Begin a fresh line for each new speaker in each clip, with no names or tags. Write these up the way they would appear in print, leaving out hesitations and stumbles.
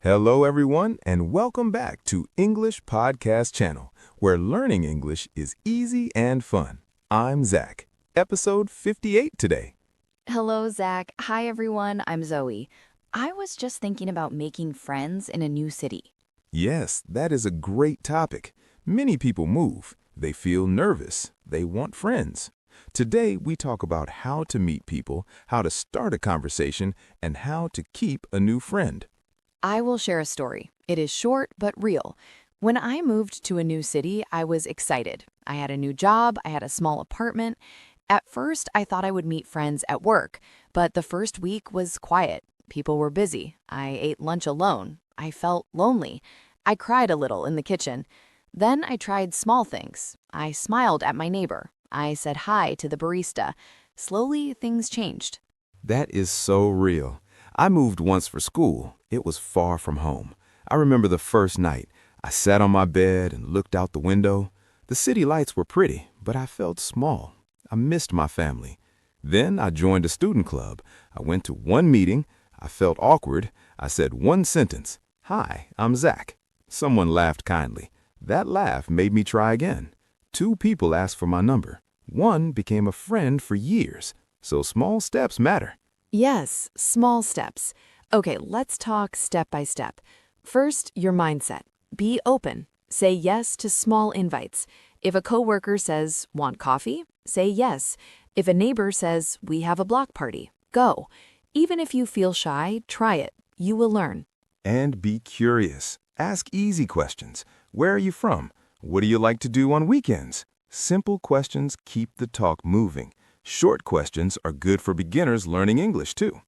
Hello, everyone, and welcome back to English Podcast Channel, where learning English is easy and fun. I'm Zach, episode 58 today.
Hello, Zach. Hi, everyone. I'm Zoe. I was just thinking about making friends in a new city.
Yes, that is a great topic. Many people move. They feel nervous. They want friends. Today, we talk about how to meet people, how to start a conversation, and how to keep a new friend.
I will share a story. It is short but real. When I moved to a new city, I was excited. I had a new job, I had a small apartment. At first, I thought I would meet friends at work, but the first week was quiet. People were busy. I ate lunch alone. I felt lonely. I cried a little in the kitchen. Then I tried small things. I smiled at my neighbor. I said hi to the barista. Slowly, things changed.
That is so real. I moved once for school. It was far from home. I remember the first night. I sat on my bed and looked out the window. The city lights were pretty, but I felt small. I missed my family. Then I joined a student club. I went to one meeting. I felt awkward. I said one sentence. "Hi, I'm Zach." Someone laughed kindly. That laugh made me try again. 2 people asked for my number. One became a friend for years. So small steps matter.
Yes, small steps. Okay, let's talk step by step. First, your mindset. Be open. Say yes to small invites. If a coworker says, "Want coffee?" say yes. If a neighbor says, "We have a block party," go. Even if you feel shy, try it. You will learn.
And be curious. Ask easy questions. Where are you from? What do you like to do on weekends? Simple questions keep the talk moving. Short questions are good for beginners learning English, too.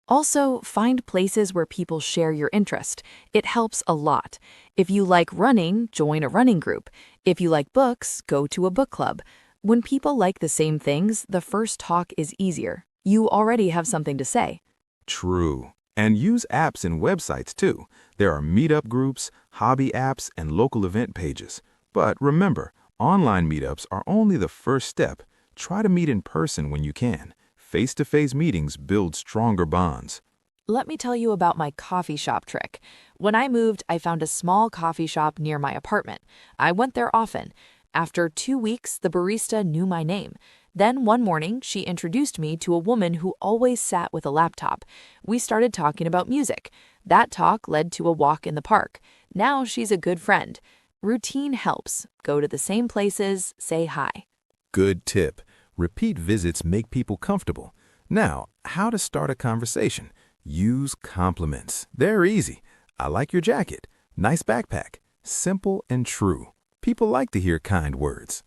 Also, find places where people share your interest. It helps a lot. If you like running, join a running group. If you like books, go to a book club. When people like the same things, the first talk is easier. You already have something to say.
True. And use apps and websites, too. There are meetup groups, hobby apps, and local event pages. But remember, online meetups are only the first step. Try to meet in person when you can. Face-to-face meetings build stronger bonds.
Let me tell you about my coffee shop trick. When I moved, I found a small coffee shop near my apartment. I went there often. After 2 weeks, the barista knew my name. Then one morning, she introduced me to a woman who always sat with a laptop. We started talking about music. That talk led to a walk in the park. Now she's a good friend. Routine helps. Go to the same places, say hi.
Good tip. Repeat visits make people comfortable. Now, how to start a conversation? Use compliments. They're easy. "I like your jacket." "Nice backpack." Simple and true. People like to hear kind words.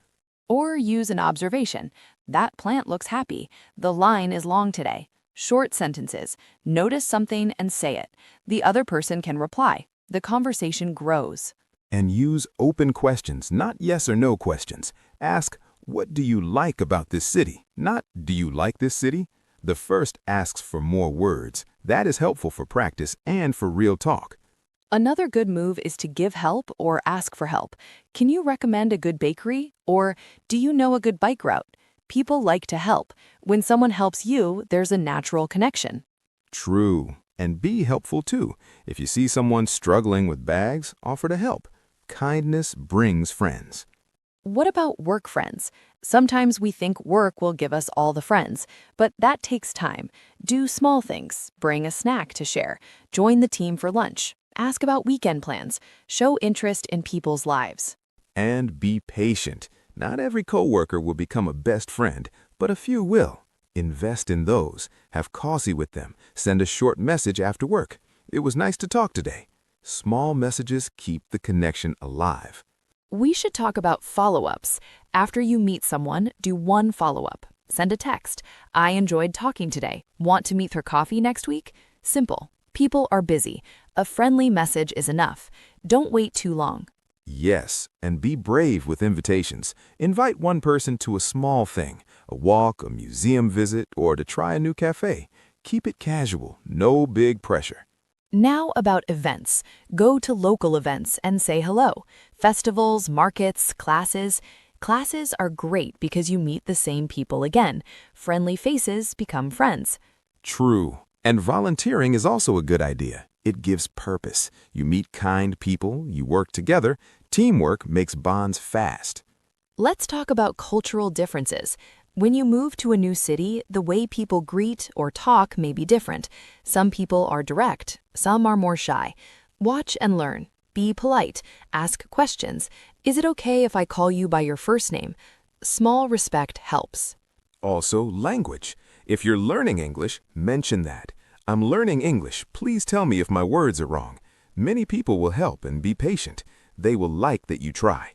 Or use an observation. That plant looks happy. The line is long today. Short sentences. Notice something and say it. The other person can reply. The conversation grows.
And use open questions, not yes or no questions. Ask, "What do you like about this city?" Not, "Do you like this city?" The first asks for more words. That is helpful for practice and for real talk.
Another good move is to give help or ask for help. Can you recommend a good bakery? Or do you know a good bike route? People like to help. When someone helps you, there's a natural connection.
True. And be helpful too. If you see someone struggling with bags, offer to help. Kindness brings friends.
What about work friends? Sometimes we think work will give us all the friends, but that takes time. Do small things. Bring a snack to share. Join the team for lunch. Ask about weekend plans. Show interest in people's lives.
And be patient. Not every coworker will become a best friend, but a few will. Invest in those. Have coffee with them. Send a short message after work. "It was nice to talk today." Small messages keep the connection alive.
We should talk about follow-ups. After you meet someone, do one follow-up. Send a text. "I enjoyed talking today. Want to meet for coffee next week?" Simple. People are busy. A friendly message is enough. Don't wait too long.
Yes, and be brave with invitations. Invite one person to a small thing, a walk, a museum visit, or to try a new cafe. Keep it casual, no big pressure.
Now about events. Go to local events and say hello. Festivals, markets, classes. Classes are great because you meet the same people again. Friendly faces become friends.
True. And volunteering is also a good idea. It gives purpose. You meet kind people, you work together. Teamwork makes bonds fast.
Let's talk about cultural differences. When you move to a new city, the way people greet or talk may be different. Some people are direct, some are more shy. Watch and learn. Be polite. Ask questions. Is it okay if I call you by your first name? Small respect helps.
Also, language. If you're learning English, mention that. I'm learning English. Please tell me if my words are wrong. Many people will help and be patient. They will like that you try.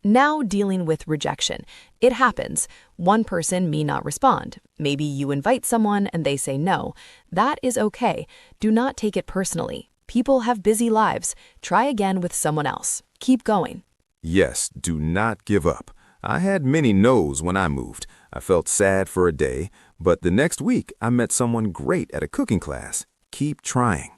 Now dealing with rejection. It happens. One person may not respond. Maybe you invite someone and they say no. That is okay. Do not take it personally. People have busy lives. Try again with someone else. Keep going.
Yes, do not give up. I had many no's when I moved. I felt sad for a day, but the next week I met someone great at a cooking class. Keep trying.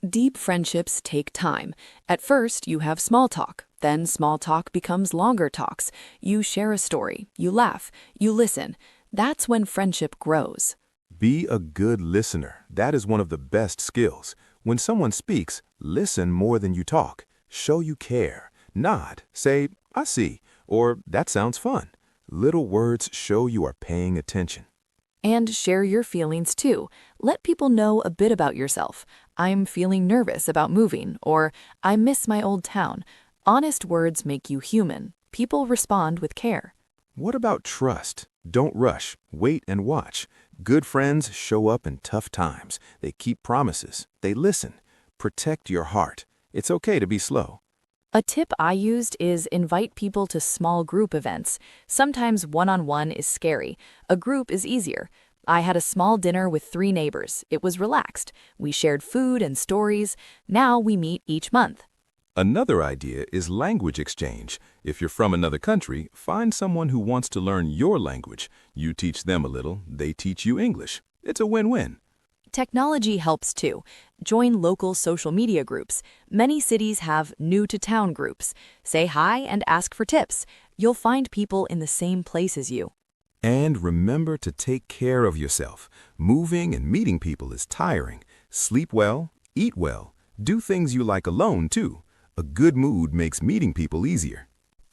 Deep friendships take time. At first, you have small talk. Then small talk becomes longer talks. You share a story. You laugh. You listen. That's when friendship grows.
Be a good listener. That is one of the best skills. When someone speaks, listen more than you talk. Show you care. Nod. Say, I see, or that sounds fun. Little words show you are paying attention.
And share your feelings too. Let people know a bit about yourself. I'm feeling nervous about moving, or I miss my old town. Honest words make you human. People respond with care.
What about trust? Don't rush. Wait and watch. Good friends show up in tough times. They keep promises. They listen. Protect your heart. It's okay to be slow.
A tip I used is invite people to small group events. Sometimes one-on-one is scary. A group is easier. I had a small dinner with 3 neighbors. It was relaxed. We shared food and stories. Now we meet each month.
Another idea is language exchange. If you're from another country, find someone who wants to learn your language. You teach them a little, they teach you English. It's a win-win.
Technology helps too. Join local social media groups. Many cities have new-to-town groups. Say hi and ask for tips. You'll find people in the same place as you.
And remember to take care of yourself. Moving and meeting people is tiring. Sleep well, eat well, do things you like alone too. A good mood makes meeting people easier.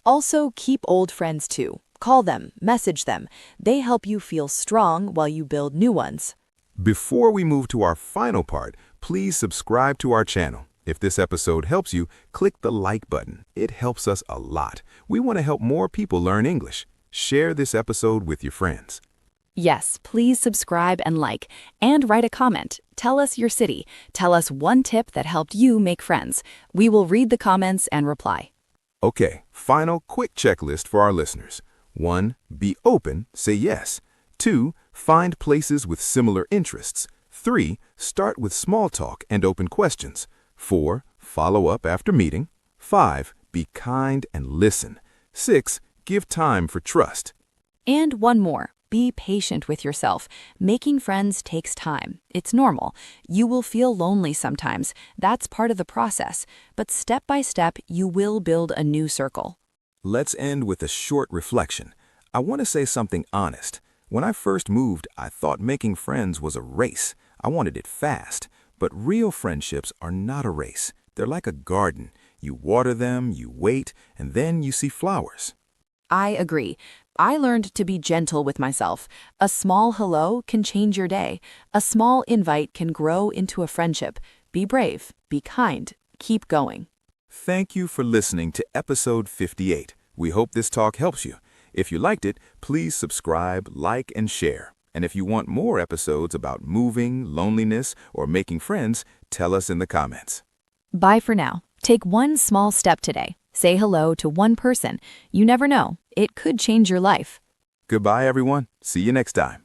Also, keep old friends too. Call them, message them. They help you feel strong while you build new ones.
Before we move to our final part, please subscribe to our channel. If this episode helps you, click the like button. It helps us a lot. We want to help more people learn English. Share this episode with your friends.
Yes, please subscribe and like, and write a comment. Tell us your city. Tell us one tip that helped you make friends. We will read the comments and reply.
Okay, final quick checklist for our listeners. 1. Be open, say yes. 2. Find places with similar interests. 3. Start with small talk and open questions. 4. Follow up after meeting. 5. Be kind and listen. 6. Give time for trust.
And one more. Be patient with yourself. Making friends takes time. It's normal. You will feel lonely sometimes. That's part of the process. But step by step, you will build a new circle.
Let's end with a short reflection. I want to say something honest. When I first moved, I thought making friends was a race. I wanted it fast. But real friendships are not a race. They're like a garden. You water them, you wait, and then you see flowers.
I agree. I learned to be gentle with myself. A small hello can change your day. A small invite can grow into a friendship. Be brave. Be kind. Keep going.
Thank you for listening to episode 58. We hope this talk helps you. If you liked it, please subscribe, like, and share. And if you want more episodes about moving, loneliness, or making friends, tell us in the comments.
Bye for now. Take one small step today. Say hello to one person. You never know. It could change your life.
Goodbye, everyone. See you next time.